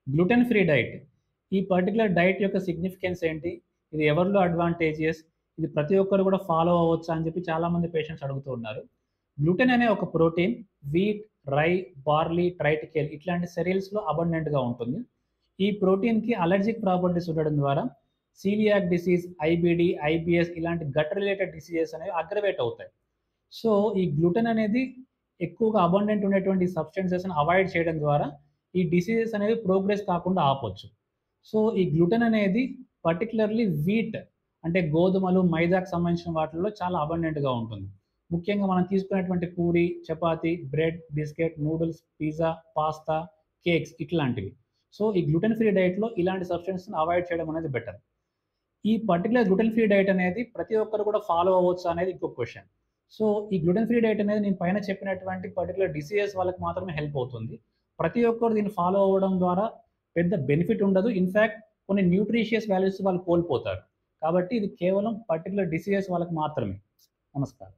Gluten free diet. ఈ particular diet యొక్క significance ఏంటి? ఇది ఎవరిలో అడ్వాంటేజెస్? ఇది ప్రతి ఒక్కరు కూడా ఫాలో అవ్వచ్చా అని చెప్పి చాలామంది పేషెంట్స్ అడుగుతూ ఉన్నారు. గ్లూటెన్ అనే ఒక ప్రోటీన్ వీట్, రై, బార్లీ, ట్రైటికేల్ ఇట్లాంటి సెరియల్స్‌లో అబండెంట్‌గా ఉంటుంది. ఈ ప్రోటీన్‌కి అలర్జిక్ ప్రాపర్టీస్ ఉండడం ద్వారా సీలియాక్ డిసీజ్, ఐబీడీ, ఐబీఎస్ ఇలాంటి గట్ రిలేటెడ్ డిసీజెస్ అనేవి అగ్రవేట్ అవుతాయి. సో, ఈ గ్లూటెన్ అనేది ఎక్కువగా అబండెంట్ ఉండేటువంటి సబ్స్టెన్సెస్‌ని అవాయిడ్ చేయడం ద్వారా ఈ డిసీజెస్ అనేవి ప్రోగ్రెస్ కాకుండా ఆపొచ్చు. సో, ఈ గ్లూటెన్ అనేది పర్టిక్యులర్‌లీ వీట్ అంటే గోధుమలు, మైదాకు సంబంధించిన వాటిల్లో చాలా అబండెంట్‌గా ఉంటుంది. ముఖ్యంగా మనం తీసుకునేటువంటి puri, chapati, bread, biscuit, noodles, pizza, pasta, cakes ఇట్లాంటివి. సో, ఈ గ్లూటెన్ ఫ్రీ డైట్‌లో ఇలాంటి సబ్స్టెన్స్‌ని అవాయిడ్ చేయడం అనేది బెటర్. ఈ పర్టిక్యులర్ గ్లూటెన్ ఫ్రీ డైట్ అనేది ప్రతి ఒక్కరు కూడా ఫాలో అవ్వచ్చా అనేది ఇంకొక క్వెషన్. సో, ఈ గ్లూటెన్ ఫ్రీ డైట్ అనేది నేను పైన చెప్పినటువంటి పర్టిక్యులర్ డిసీజెస్ వాళ్ళకి మాత్రమే హెల్ప్ అవుతుంది. ప్రతి ఒక్కరు దీన్ని ఫాలో అవ్వడం ద్వారా పెద్ద బెనిఫిట్ ఉండదు. ఇన్‌ఫాక్ట్ కొన్ని న్యూట్రిషియస్ వాల్యూస్ వాళ్ళు కోల్పోతారు. కాబట్టి ఇది కేవలం పర్టిక్యులర్ డిసీజెస్ వాళ్ళకి మాత్రమే. నమస్కారం.